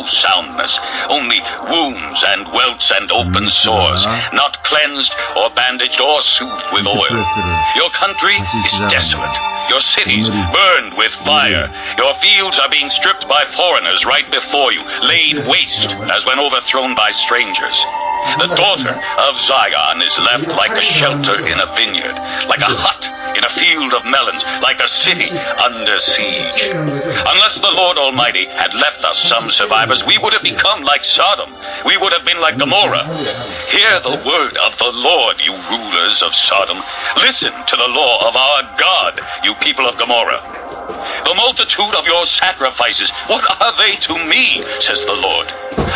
no soundness, only wounds and welts and open sores, not cleansed or bandaged or soothed with oil. Your country is desolate. Your cities burned with fire. Your fields are being stripped by foreigners right before you, laid waste as when overthrown by strangers. The daughter of Zion is left like a shelter in a vineyard, like a hut in a field of melons, like a city under siege. Unless the Lord Almighty had left us some survivors, we would have become like Sodom. We would have been like Gomorrah. Hear the word of the Lord, you rulers of Sodom. Listen to the law of our God, you people of Gomorrah. The multitude of your sacrifices, what are they to me, says the Lord?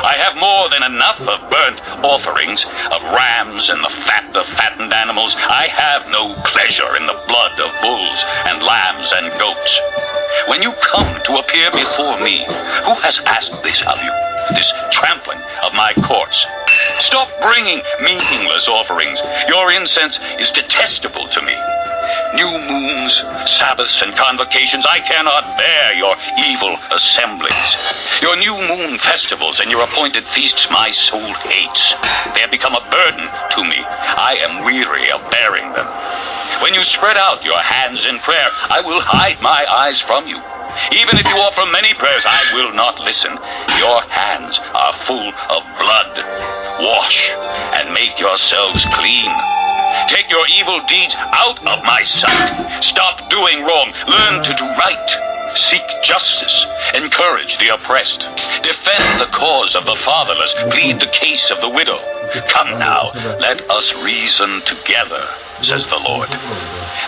I have more than enough of burnt offerings, of rams and the fat of fattened animals. I have no pleasure in the blood of bulls and lambs and goats. When you come to appear before me, who has asked this of you, this trampling of my courts? Stop bringing meaningless offerings. Your incense is detestable to me. New moons, Sabbaths, and convocations, I cannot bear your evil assemblies. Your new moon festivals and your appointed feasts my soul hates. They have become a burden to me. I am weary of bearing them. When you spread out your hands in prayer, I will hide my eyes from you. Even if you offer many prayers, I will not listen. Your hands are full of blood. Wash and make yourselves clean. Take your evil deeds out of my sight. Stop doing wrong. Learn to do right. Seek justice. Encourage the oppressed. Defend the cause of the fatherless. Plead the case of the widow. Come now, let us reason together, says the Lord.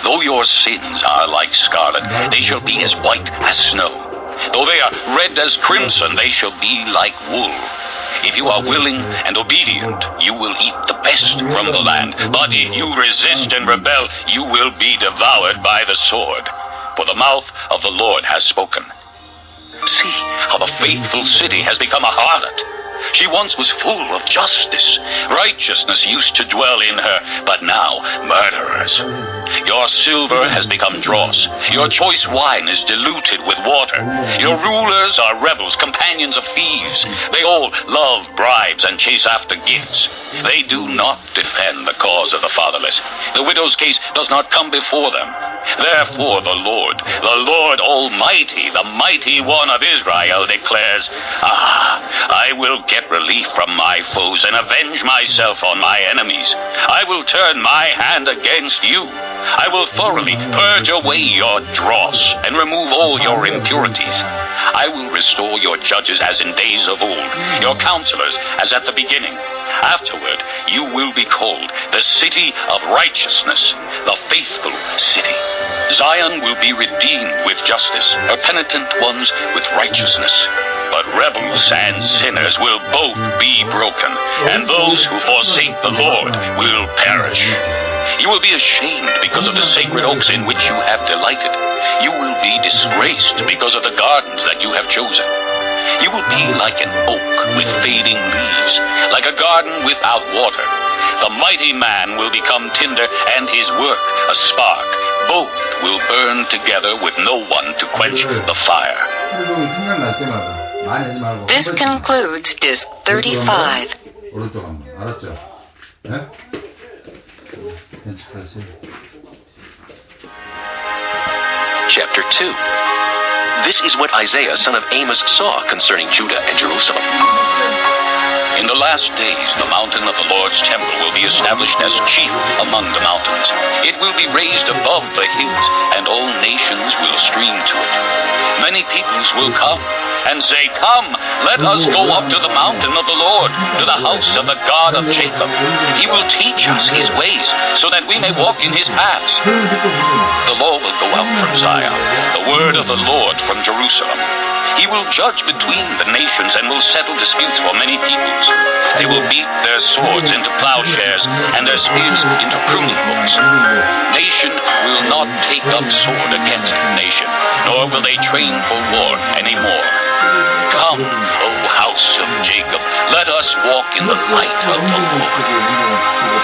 Though your sins are like scarlet, they shall be as white as snow. Though they are red as crimson, they shall be like wool. If you are willing and obedient, you will eat the best from the land. But if you resist and rebel, you will be devoured by the sword. For the mouth of the Lord has spoken. See how the faithful city has become a harlot. She once was full of justice. Righteousness used to dwell in her, but now murderers. Your silver has become dross. Your choice wine is diluted with water. Your rulers are rebels, companions of thieves. They all love bribes and chase after gifts. They do not defend the cause of the fatherless. The widow's case does not come before them. Therefore the Lord Almighty, the mighty one of Israel declares, I will get relief from my foes and avenge myself on my enemies. I will turn my hand against you. I will thoroughly purge away your dross and remove all your impurities. I will restore your judges as in days of old, your counselors as at the beginning. Afterward, you will be called the city of righteousness, the faithful city. Zion will be redeemed with justice, her penitent ones with righteousness. But rebels and sinners will both be broken, and those who forsake the Lord will perish. You will be ashamed because of the sacred oaks in which you have delighted. You will be disgraced because of the gardens that you have chosen. You will be like an oak with fading leaves, like a garden without water. The mighty man will become tinder, and his work a spark. Both will burn together with no one to quench the fire. This concludes Disc 35. Chapter 2. This is what Isaiah son of Amos saw concerning Judah and Jerusalem. In the last days, the mountain of the Lord's temple will be established as chief among the mountains. It will be raised above the hills, and all nations will stream to it. Many peoples will come and say, Come, let us go up to the mountain of the Lord, to the house of the God of Jacob. He will teach us his ways, so that we may walk in his paths. The law will go out from Zion, the word of the Lord from Jerusalem. He will judge between the nations and will settle disputes for many peoples. They will beat their swords into plowshares and their spears into pruning hooks. Nation will not take up sword against nation, nor will they train for war anymore. Come, O house of Jacob, let us walk in the light of the Lord.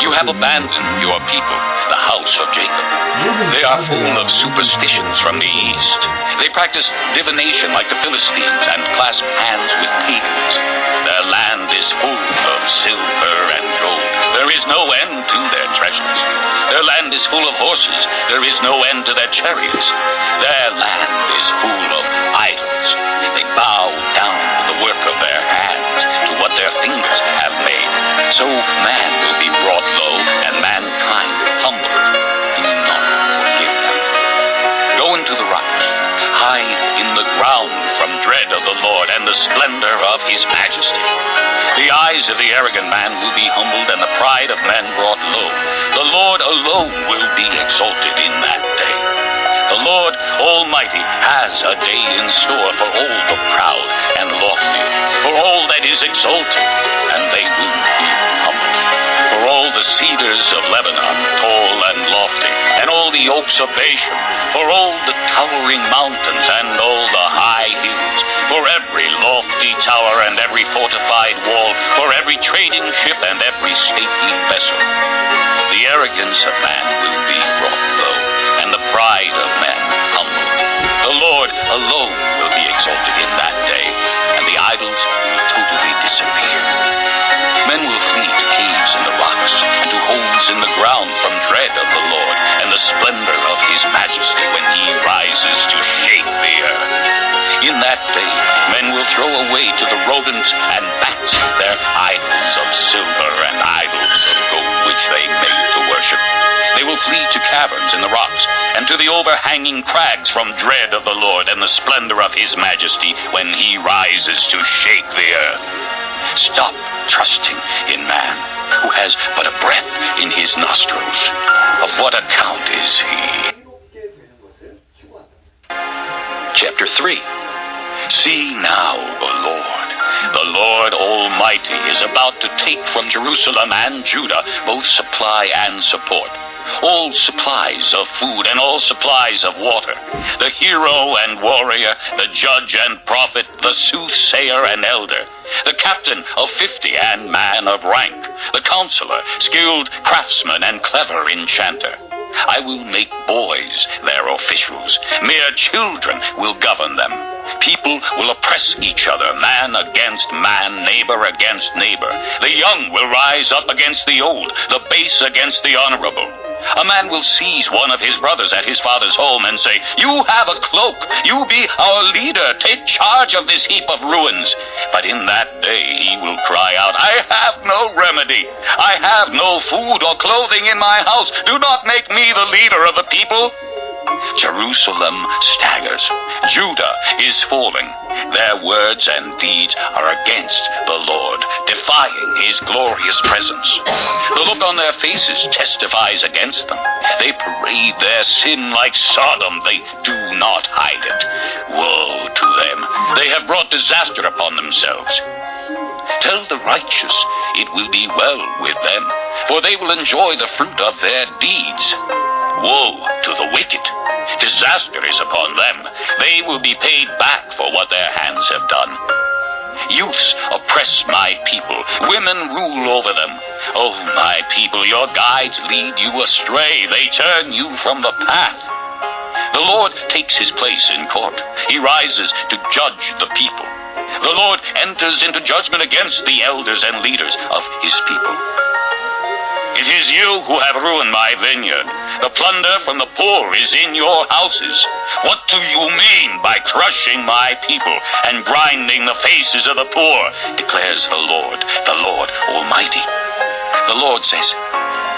You have abandoned your people, the house of Jacob. They are full of superstitions from the east. They practice divination like the Philistines and clasp hands with pagans. is no end to their treasures. Their land is full of horses. There is no end to their chariots. Their land is full of idols. They bow down to the work of their hands, to what their fingers have made. So man will be brought low, and mankind humbled. Do not forgive them. Go into the rocks. Hide in the ground from dread of the Lord and the splendor of his majesty. The eyes of the arrogant man will be humbled, and the pride of men brought low. The Lord alone will be exalted in that day. The Lord Almighty has a day in store for all the proud and lofty, for all that is exalted, and they will be humbled. For all the cedars of Lebanon, tall and lofty, and all the oaks of Bashan, for all the towering mountains and all the high hills, for every lofty tower and every fortified wall, for every trading ship and every stately vessel. The arrogance of man will be brought low, and the pride of men humbled. The Lord alone will be exalted in that day, and the idols will totally disappear. Men will flee to caves in the rocks, and to holes in the ground from dread of the Lord, and the splendor of his majesty when he rises to shake the earth. In that day, men will throw away to the rodents and bats their idols of silver and idols of gold which they made to worship. They will flee to caverns in the rocks, and to the overhanging crags from dread of the Lord and the splendor of his majesty when he rises to shake the earth. Stop trusting in man, who has but a breath in his nostrils. Of what account is he? Chapter 3. See now the Lord Almighty is about to take from Jerusalem and Judah both supply and support, all supplies of food and all supplies of water, the hero and warrior, the judge and prophet, the soothsayer and elder, the captain of 50 and man of rank, the counselor, skilled craftsman and clever enchanter. I will make boys their officials. Mere children will govern them. People will oppress each other, man against man, neighbor against neighbor. The young will rise up against the old, the base against the honorable. A man will seize one of his brothers at his father's home and say, "You have a cloak. You be our leader. Take charge of this heap of ruins." But in that day he will cry out, "I have no remedy. I have no food or clothing in my house. Do not make me the leader of the people." Jerusalem staggers. Judah is falling. Their words and deeds are against the Lord, defying his glorious presence. The look on their faces testifies against them. They parade their sin like Sodom. They do not hide it. Woe to them. They have brought disaster upon themselves. Tell the righteous it will be well with them, for they will enjoy the fruit of their deeds. Woe to the wicked. Disaster is upon them. They will be paid back for what their hands have done. Youths oppress my people. Women rule over them. Oh, my people, your guides lead you astray. They turn you from the path. The Lord takes his place in court. He rises to judge the people. The Lord enters into judgment against the elders and leaders of his people. It is you who have ruined my vineyard. The plunder from the poor is in your houses. What do you mean by crushing my people and grinding the faces of the poor, declares the Lord Almighty. The Lord says,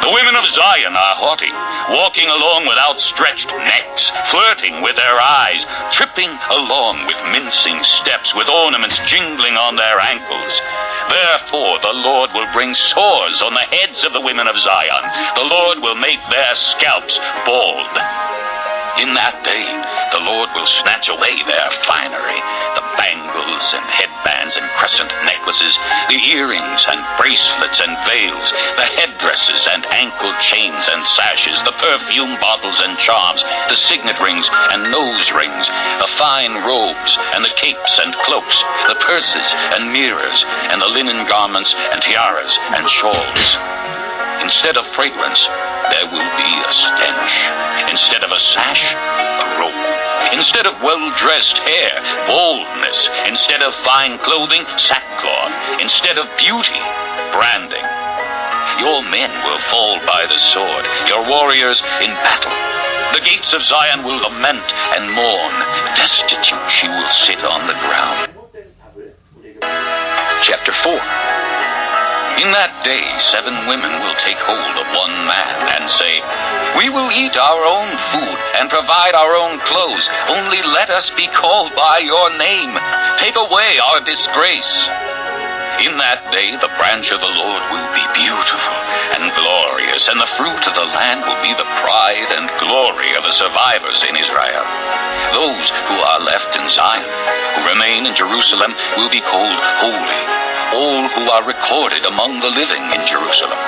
"The women of Zion are haughty, walking along with outstretched necks, flirting with their eyes, tripping along with mincing steps, with ornaments jingling on their ankles. Therefore the Lord will bring sores on the heads of the women of Zion. The Lord will make their scalps bald. In that day, the Lord will snatch away their finery, the bangles and headbands and crescent necklaces, the earrings and bracelets and veils, the headdresses and ankle chains and sashes, the perfume bottles and charms, the signet rings and nose rings, the fine robes and the capes and cloaks, the purses and mirrors, and the linen garments and tiaras and shawls. Instead of fragrance, there will be a stench. Instead of a sash, a robe. Instead of well-dressed hair, baldness. Instead of fine clothing, sackcloth. Instead of beauty, branding. your men will fall by the sword, your warriors in battle. The gates of Zion will lament and mourn. Destitute she will sit on the ground. Chapter 4. In that day 7 women will take hold of one man and say, we will eat our own food and provide our own clothes. Only let us be called by your name. Take away our disgrace. In that day the branch of the Lord will be beautiful and glorious, and the fruit of the land will be the pride and glory of the survivors in Israel. Those who are left in Zion, who remain in Jerusalem, will be called holy, all who are recorded among the living in Jerusalem.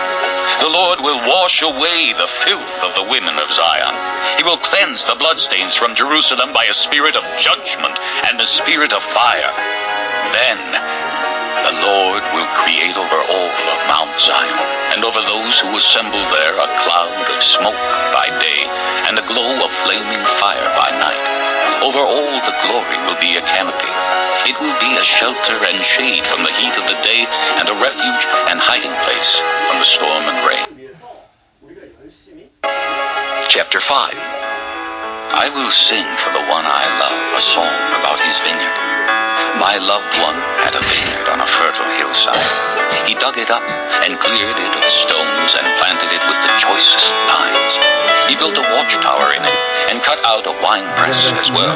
The Lord will wash away the filth of the women of Zion. He will cleanse the bloodstains from Jerusalem by a spirit of judgment and a spirit of fire. Then the Lord will create over all of Mount Zion, and over those who assemble there a cloud of smoke by day, and a glow of flaming fire by night. Over all the glory will be a canopy. It will be a shelter and shade from the heat of the day, and a refuge and hiding place from the storm and rain. Chapter 5. I will sing for the one I love a song about his vineyard. My loved one had a vineyard on a fertile hillside. He dug it up and cleared it of stones and planted it with the choicest pines. He built a watchtower in it and cut out a winepress as well.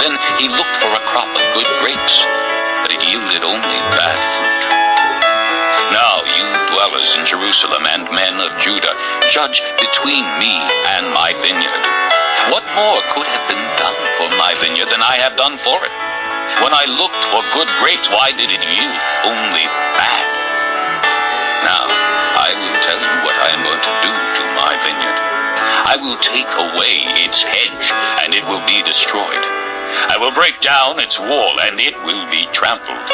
Then he looked for a crop of good grapes, but it yielded only bad fruit. Now you dwellers in Jerusalem and men of Judah, judge between me and my vineyard. What more could have been done for my vineyard than I have done for it? When I looked for good grapes, why did it yield only bad? Now, I will tell you what I am going to do to my vineyard. I will take away its hedge, and it will be destroyed. I will break down its wall, and it will be trampled.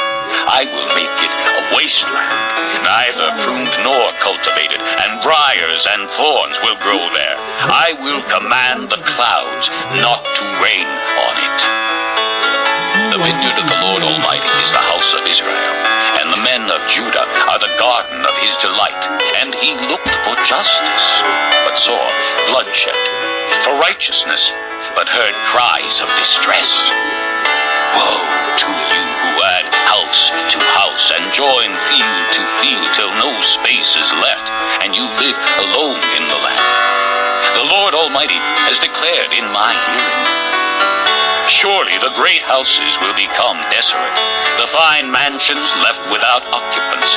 I will make it a wasteland, neither pruned nor cultivated, and briars and thorns will grow there. I will command the clouds not to rain on it. The vineyard of the Lord Almighty is the house of Israel, and the men of Judah are the garden of his delight. And he looked for justice, but saw bloodshed, for righteousness, but heard cries of distress. Woe to you who add house to house, and join field to field, till no space is left, and you live alone in the land. The Lord Almighty has declared in my hearing, surely the great houses will become desolate, the fine mansions left without occupants.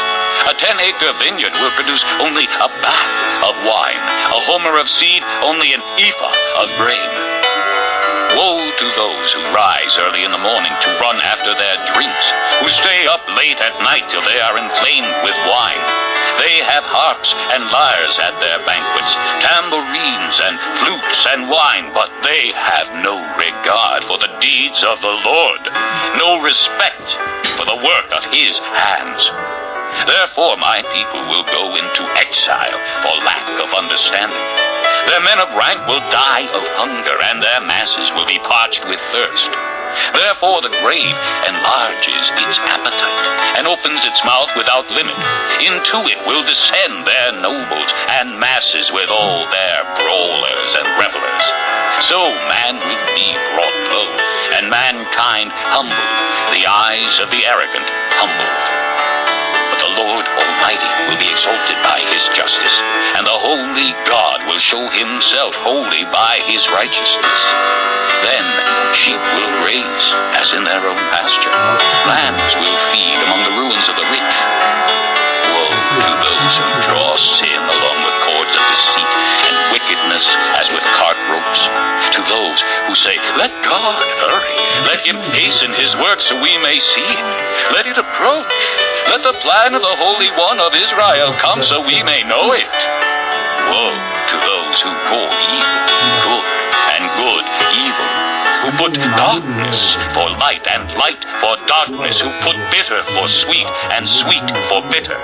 A 10-acre vineyard will produce only a bath of wine, a homer of seed, only an ephah of grain. Woe to those who rise early in the morning to run after their drinks, who stay up late at night till they are inflamed with wine. They have harps and lyres at their banquets, tambourines and flutes and wine, but they have no regard for the deeds of the Lord, no respect for the work of his hands. Therefore my people will go into exile for lack of understanding. Their men of rank will die of hunger, and their masses will be parched with thirst. Therefore the grave enlarges its appetite, and opens its mouth without limit. Into it will descend their nobles, and masses with all their brawlers and revelers. So man will be brought low, and mankind humbled, the eyes of the arrogant humbled. But the Lord Almighty will be exalted by his justice, and the holy God will show himself holy by his righteousness. Then sheep will graze as in their own pasture. Lambs will feed among the ruins of the rich. Woe to those who draw sin along with cords of deceit, and wickedness as with cart ropes. To those who say, let God hurry, let him hasten his work so we may see it. Let it approach. Let the plan of the Holy One of Israel come so we may know it. Woe to those who call evil good, and good evil, who put darkness for light and light for darkness, who put bitter for sweet and sweet for bitter.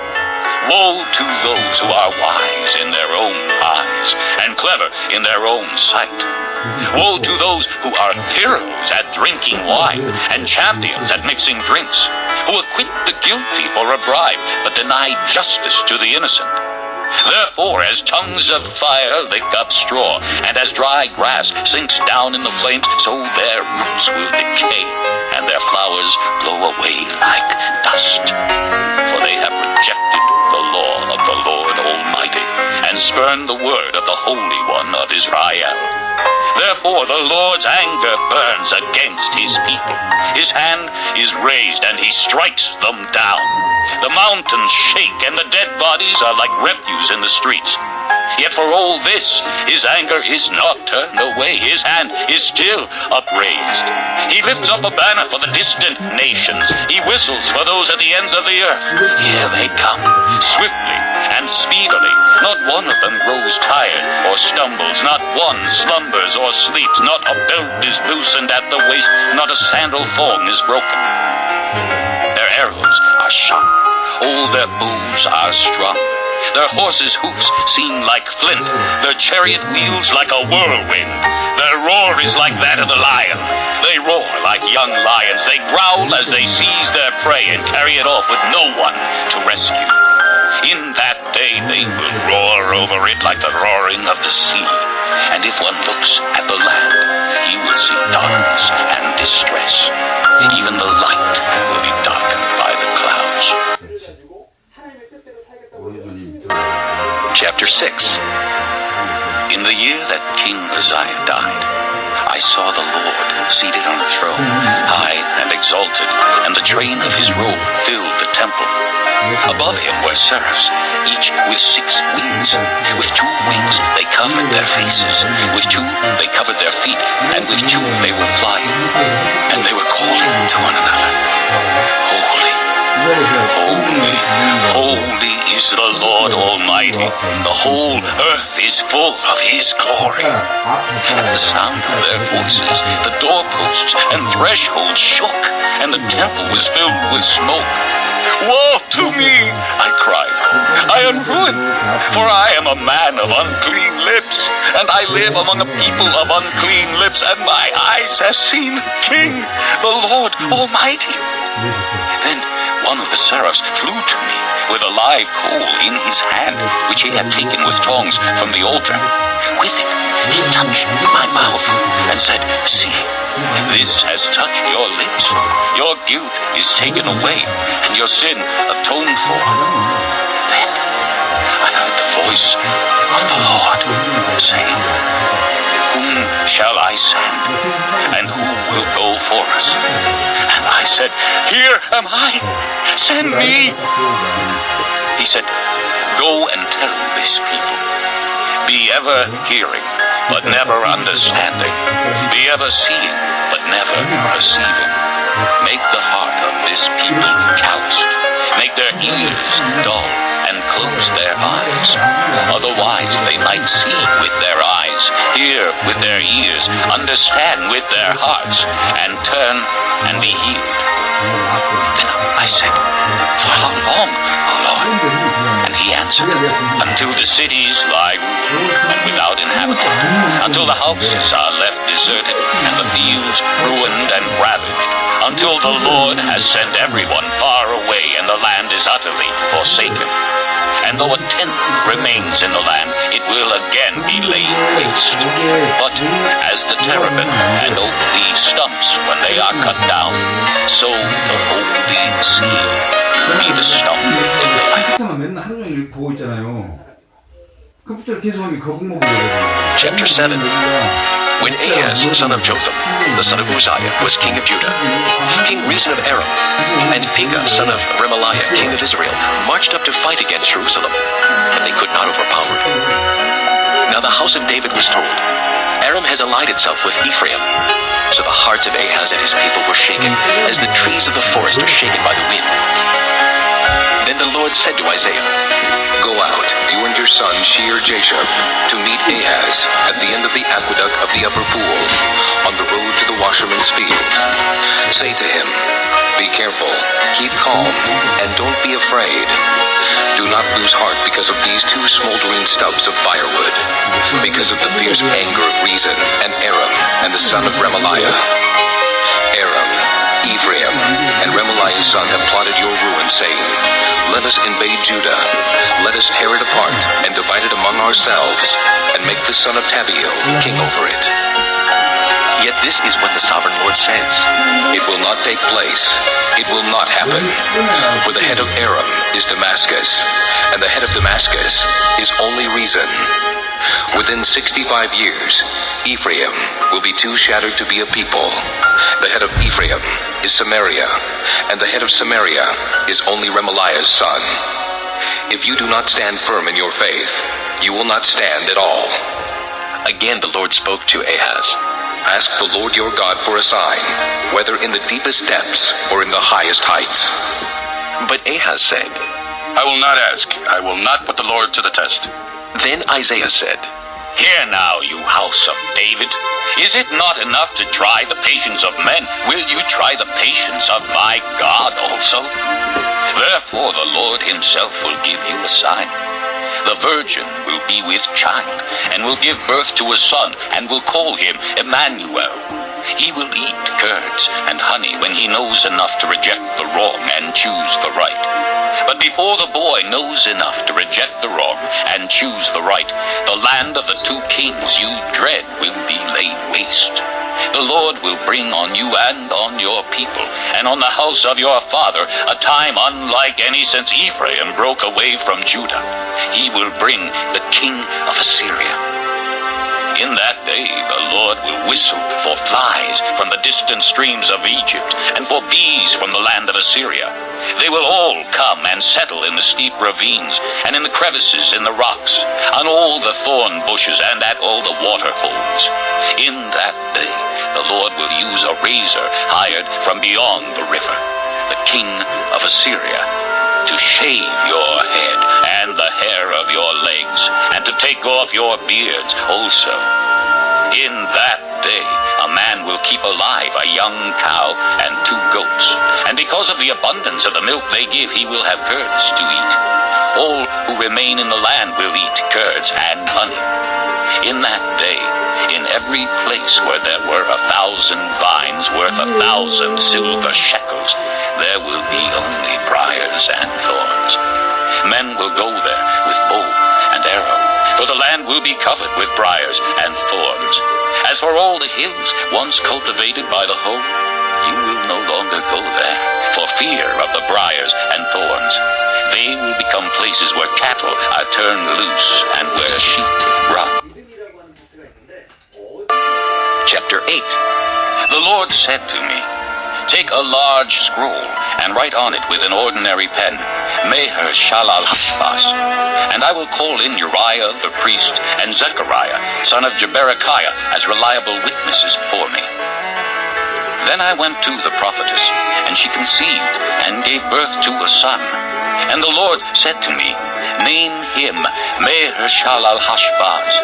Woe to those who are wise in their own eyes and clever in their own sight. Woe to those who are heroes at drinking wine and champions at mixing drinks, who acquit the guilty for a bribe but deny justice to the innocent. Therefore, as tongues of fire lick up straw, and as dry grass sinks down in the flames, so their roots will decay, and their flowers blow away like dust. For they have rejected the law of the Lord Almighty, and spurned the word of the Holy One of Israel. Therefore the Lord's anger burns against his people. His hand is raised, and he strikes them down. The mountains shake, and the dead bodies are like refuse in the streets. Yet for all this, his anger is not turned away. His hand is still upraised. He lifts up a banner for the distant nations. He whistles for those at the ends of the earth. Here they come, swiftly and speedily. Not one of them grows tired or stumbles. Not one slumbers or sleeps. Not a belt is loosened at the waist. Not a sandal thong is broken. Their arrows are sharp. All their bows are strung. Their horses' hoofs seem like flint. Their chariot wheels like a whirlwind. Their roar is like that of the lion. They roar like young lions. They growl as they seize their prey and carry it off with no one to rescue. In that day they will roar over it like the roaring of the sea. And if one looks at the land, he will see darkness and distress. Even the light will be darkened by the clouds. Chapter 6. In the year that King Uzziah died, I saw the Lord seated on a throne, high and exalted, and the train of his robe filled the temple. Above him were seraphs, each with 6 wings. With 2 wings they covered their faces, with 2 they covered their feet, and with 2 they were flying. And they were calling to one another, Holy, holy, holy is the Lord Almighty. The whole earth is full of his glory. At the sound of their voices, the doorposts and thresholds shook, and the temple was filled with smoke. Woe to me, I cried. I am ruined, for I am a man of unclean lips, and I live among a people of unclean lips, and my eyes have seen the King, the Lord Almighty. Then one of the seraphs flew to me with a live coal in his hand, which he had taken with tongs from the altar. With it, he touched my mouth and said, See, this has touched your lips. Your guilt is taken away, and your sin atoned for. Then I heard the voice of the Lord saying, Whom shall I send, and who will go for us? And I said, Here am I, send me. He said, Go and tell this people, be ever hearing, but never understanding. Be ever seeing, but never perceiving. Make the heart of this people calloused. Make their ears dull, and close their eyes. Otherwise they might see with their eyes, hear with their ears, understand with their hearts, and turn and be healed. Then I said, For how long, O Lord? And he answered, Until the cities lie ruined and without inhabitant, until the houses are left deserted, and the fields ruined and ravaged, until the Lord has sent everyone far away, and the land is utterly forsaken. And though a tenth remains in the land, it will again be laid waste. But as the terebinth and oak leave stumps when they are cut down, so the holy seal will be the stump in the land. 맨날 하루 종일 보고 있잖아요. 컴퓨터를 계속 하면 거북 먹으려고 그러잖아요. Chapter 7. When Ahaz, son of Jotham, the son of Uzziah, was king of Judah, King Rezin of Aram, and Pekah, son of Remaliah, king of Israel, marched up to fight against Jerusalem, and they could not overpower it. Now the house of David was told, Aram has allied itself with Ephraim. So the hearts of Ahaz and his people were shaken, as the trees of the forest are shaken by the wind. Then the Lord said to Isaiah, Go out, you and your son Shear-Jashub, to meet Ahaz at the end of the aqueduct of the upper pool, on the road to the washerman's field. Say to him, Be careful, keep calm, and don't be afraid. Do not lose heart because of these 2 smoldering stubs of firewood, because of the fierce anger of Rezin and Aram and the son of Remaliah. Aram, Ephraim, and Remaliah's son have plotted your ruin, saying, Let us us invade Judah, let us tear it apart and divide it among ourselves, and make the son of Tabiel king over it. Yet this is what the sovereign Lord says. It will not take place. It will not happen. For the head of Aram is Damascus, and the head of Damascus is only reason. Within 65 years, Ephraim will be too shattered to be a people. The head of Ephraim is Samaria, and the head of Samaria is only Remaliah's son. If you do not stand firm in your faith, you will not stand at all. Again the Lord spoke to Ahaz. Ask the Lord your God for a sign, whether in the deepest depths or in the highest heights. But Ahaz said, I will not ask. I will not put the Lord to the test. Then Isaiah said, Hear now, you house of David. Is it not enough to try the patience of men? Will you try the patience of my God also? Therefore the Lord himself will give you a sign. The virgin will be with child, and will give birth to a son, and will call him Emmanuel. He will eat curds and honey when he knows enough to reject the wrong and choose the right. But before the boy knows enough to reject the wrong and choose the right, the land of the two kings you dread will be laid waste. The Lord will bring on you and on your people, and on the house of your father, a time unlike any since Ephraim broke away from Judah. He will bring the king of Assyria. In that day the Lord will whistle for flies from the distant streams of Egypt, and for bees from the land of Assyria. They will all come and settle in the steep ravines, and in the crevices in the rocks, on all the thorn bushes, and at all the water holes. In that day the Lord will use a razor hired from beyond the river, the king of Assyria, to shave your head and the hair of your legs, and to take off your beards also. In that day a man will keep alive a young cow and 2 goats, and because of the abundance of the milk they give, he will have curds to eat. All who remain in the land will eat curds and honey. In that day, in every place where there were 1,000 vines worth 1,000 silver shekels, there will be only briars and thorns. Men will go there with bow and arrow, for the land will be covered with briars and thorns. As for all the hills once cultivated by the hoe, you will no longer go there, for fear of the briars and thorns. They will become places where cattle are turned loose and where sheep run. Chapter 8. The Lord said to me, Take a large scroll and write on it with an ordinary pen, Meher Shalal Hashbaz, and I will call in Uriah the priest and Zechariah, son of Jeberechiah, as reliable witnesses for me. Then I went to the prophetess, and she conceived and gave birth to a son. And the Lord said to me, Name him Meher Shalal Hashbaz.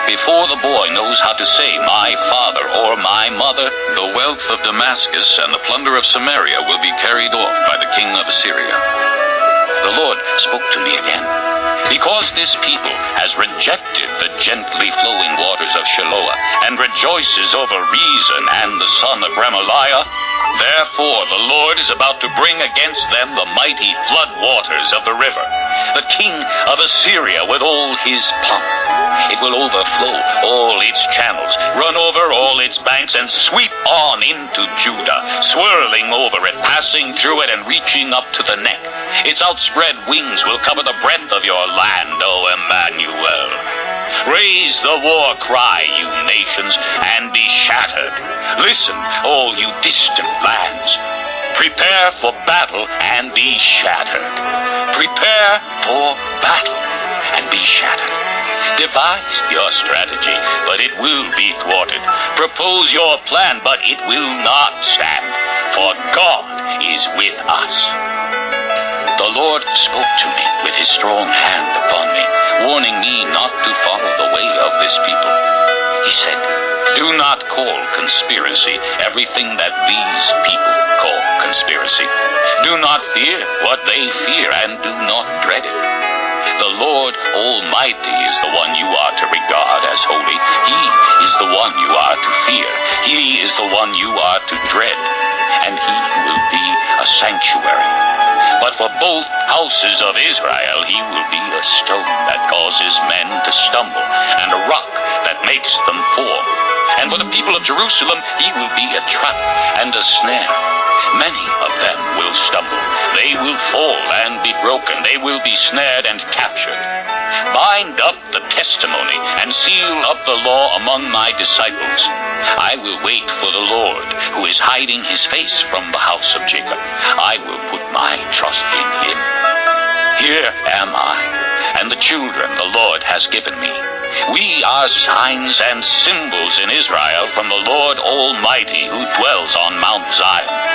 Before the boy knows how to say, my father or my mother, the wealth of Damascus and the plunder of Samaria will be carried off by the king of Assyria. The Lord spoke to me again. Because this people has rejected the gently flowing waters of Shiloah, and rejoices over Rezin and the son of Remaliah, therefore the Lord is about to bring against them the mighty flood waters of the river, the king of Assyria with all his pomp. It will overflow all its channels, run over all its banks, and sweep on into Judah, swirling over it, passing through it, and reaching up to the neck. Its outspread wings will cover the breadth of your land, O Emmanuel. Raise the war cry, you nations, and be shattered. Listen, all you distant lands. Prepare for battle and be shattered. Prepare for battle and be shattered. Devise your strategy, but it will be thwarted. Propose your plan, but it will not stand, for God is with us. The Lord spoke to me with his strong hand upon me, warning me not to follow the way of this people. He said, Do not call conspiracy everything that these people call conspiracy. Do not fear what they fear, and do not dread it. The Lord Almighty is the one you are to regard as holy. He is the one you are to fear. He is the one you are to dread. and he will be a sanctuary. But for both houses of Israel he will be a stone that causes men to stumble, and a rock that makes them fall. And for the people of Jerusalem he will be a trap and a snare. Many of them will stumble. They will fall and be broken. They will be snared and captured. Bind up the testimony and seal up the law among my disciples. I will wait for the Lord, who is hiding his face from the house of Jacob. I will put my trust in him. Here am I, and the children the Lord has given me. We are signs and symbols in Israel from the Lord Almighty, who dwells on Mount Zion.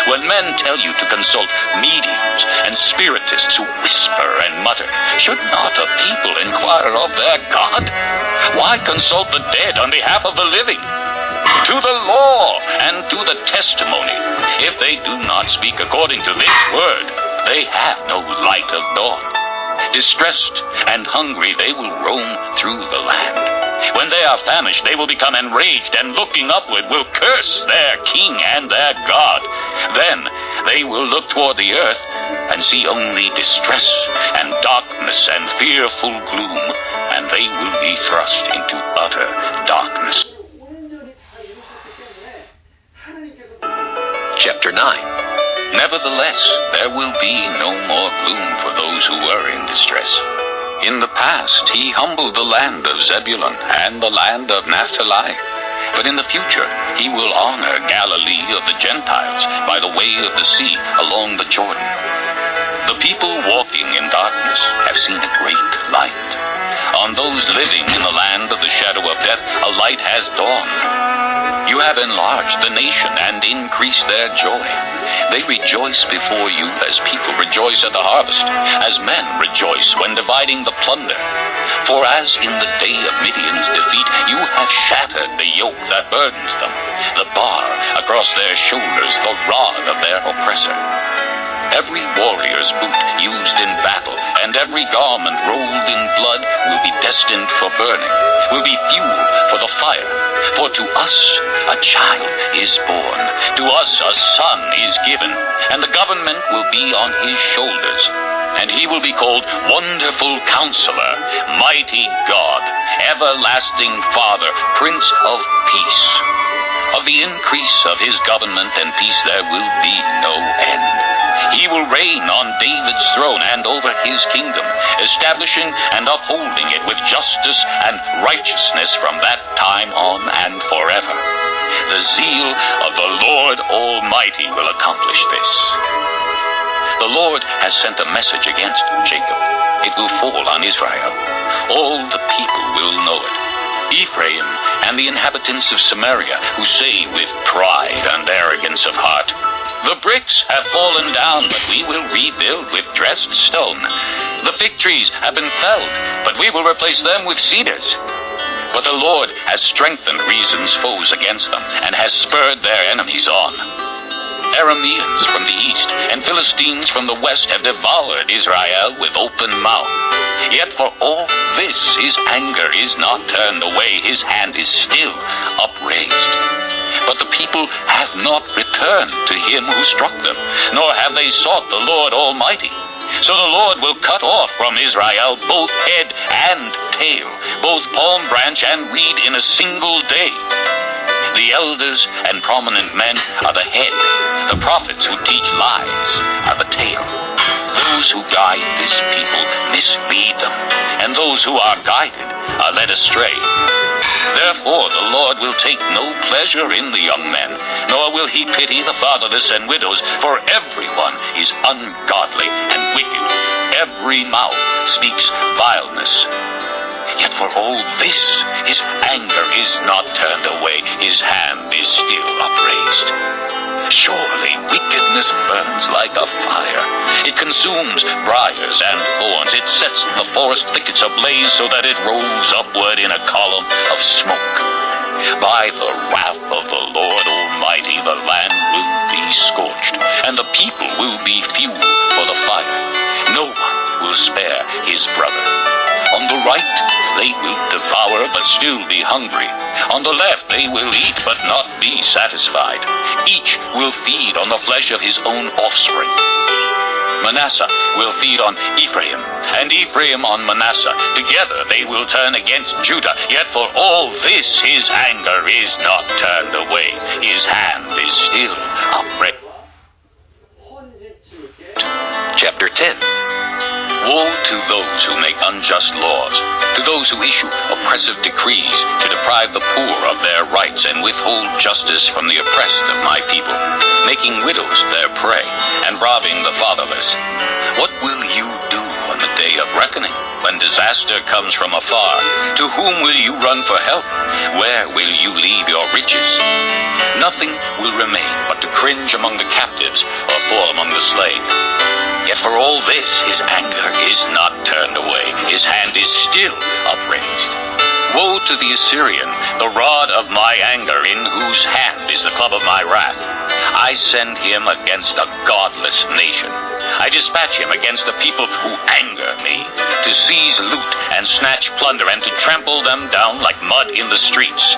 When men tell you to consult mediums and spiritists who whisper and mutter, should not a people inquire of their God? Why consult the dead on behalf of the living? To the law and to the testimony. If they do not speak according to this word, they have no light of dawn. Distressed and hungry, they will roam through the land. When they are famished, they will become enraged, and looking upward will curse their king and their God. Then they will look toward the earth and see only distress and darkness and fearful gloom, and they will be thrust into utter darkness. Chapter 9. Nevertheless, there will be no more gloom for those who were in distress. In the past, he humbled the land of Zebulun and the land of Naphtali. But in the future, he will honor Galilee of the Gentiles by the way of the sea along the Jordan. The people walking in darkness have seen a great light. On those living in the land of the shadow of death, a light has dawned. You have enlarged the nation and increased their joy. They rejoice before you as people rejoice at the harvest, as men rejoice when dividing the plunder. For as in the day of Midian's defeat, you have shattered the yoke that burdens them, the bar across their shoulders, the rod of their oppressor. Every warrior's boot used in battle and every garment rolled in blood will be destined for burning, will be fuel for the fire. For to us a child is born, to us a son is given, and the government will be on his shoulders. And he will be called Wonderful Counselor, Mighty God, Everlasting Father, Prince of Peace. Of the increase of his government and peace there will be no end. He will reign on David's throne and over his kingdom, establishing and upholding it with justice and righteousness from that time on and forever. The zeal of the Lord Almighty will accomplish this. The Lord has sent a message against Jacob. It will fall on Israel. All the people will know it. Ephraim and the inhabitants of Samaria, who say with pride and arrogance of heart, the bricks have fallen down, but we will rebuild with dressed stone. The fig trees have been felled, but we will replace them with cedars. But the Lord has strengthened Reason's foes against them, and has spurred their enemies on. Arameans from the east and Philistines from the west have devoured Israel with open mouth. Yet for all this his anger is not turned away, his hand is still upraised. But the people have not returned to him who struck them, nor have they sought the Lord Almighty. So the Lord will cut off from Israel both head and tail, both palm branch and reed in a single day. The elders and prominent men are the head. The prophets who teach lies are the tail. Those who guide this people mislead them, and those who are guided are led astray. Therefore the Lord will take no pleasure in the young men, nor will he pity the fatherless and widows, for everyone is ungodly and wicked. Every mouth speaks vileness. Yet for all this, his anger is not turned away, his hand is still upraised. Surely wickedness burns like a fire. It consumes briars and thorns. It sets the forest thickets ablaze so that it rolls upward in a column of smoke. By the wrath of the Lord Almighty, the land will be scorched, and the people will be fuel for the fire. No one will spare his brother. On the right they will devour but still be hungry. On the left they will eat but not be satisfied. Each will feed on the flesh of his own offspring. Manasseh will feed on Ephraim, and Ephraim on Manasseh. Together they will turn against Judah. Yet for all this his anger is not turned away. His hand is still upraised. Chapter 10. Woe to those who make unjust laws, to those who issue oppressive decrees to deprive the poor of their rights and withhold justice from the oppressed of my people, making widows their prey and robbing the fatherless. What will you do on the day of reckoning, when disaster comes from afar? To whom will you run for help? Where will you leave your riches? Nothing will remain but to cringe among the captives or fall among the slain. Yet for all this his anger is not turned away. His hand is still upraised. Woe to the Assyrian, the rod of my anger, in whose hand is the club of my wrath. I send him against a godless nation. I dispatch him against the people who anger me, to seize loot and snatch plunder and to trample them down like mud in the streets.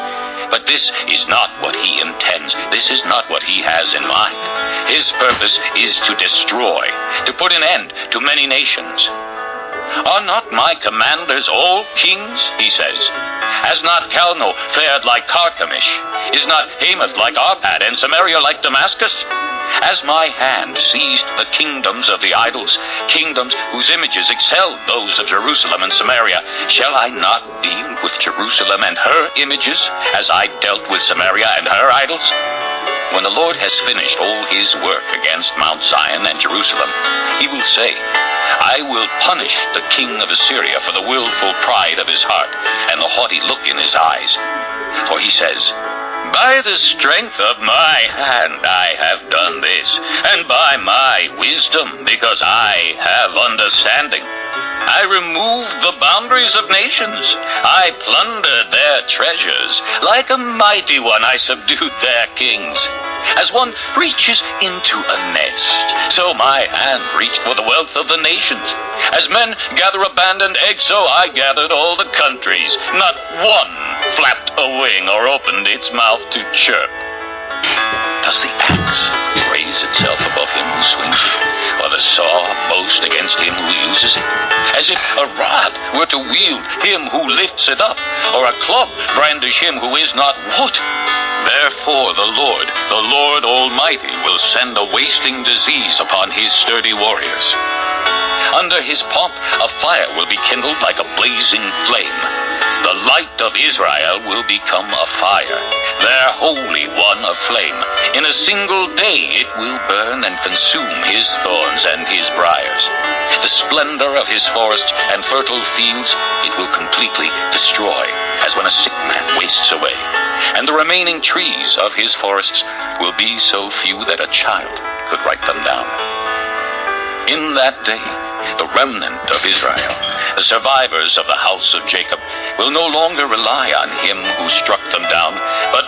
But this is not what he intends. This is not what he has in mind. His purpose is to destroy, to put an end to many nations. Are not my commanders all kings, he says? Has not Calno fared like Carchemish? Is not Hamath like Arpad, and Samaria like Damascus? As my hand seized the kingdoms of the idols, kingdoms whose images excelled those of Jerusalem and Samaria, shall I not deal with Jerusalem and her images, as I dealt with Samaria and her idols? When the Lord has finished all his work against Mount Zion and Jerusalem, he will say, I will punish the king of Assyria for the willful pride of his heart and the haughty look in his eyes. For he says, by the strength of my hand I have done this, and by my wisdom, because I have understanding. I removed the boundaries of nations. I plundered their treasures. Like a mighty one I subdued their kings. As one reaches into a nest, so my hand reached for the wealth of the nations. As men gather abandoned eggs, so I gathered all the countries. Not one flapped a wing or opened its mouth to chirp. Does the axe raise itself above him who swings it, or the saw boast against him who uses it? As if a rod were to wield him who lifts it up, or a club brandish him who is not wood. Therefore the Lord Almighty, will send a wasting disease upon his sturdy warriors. Under his pomp a fire will be kindled like a blazing flame. The light of Israel will become a fire, their Holy One a flame. In a single day it will burn and consume his thorns and his briars. The splendor of his forests and fertile fields it will completely destroy, as when a sick man wastes away. And the remaining trees of his forests will be so few that a child could write them down. In that day, the remnant of Israel, the survivors of the house of Jacob, will no longer rely on him who struck them down,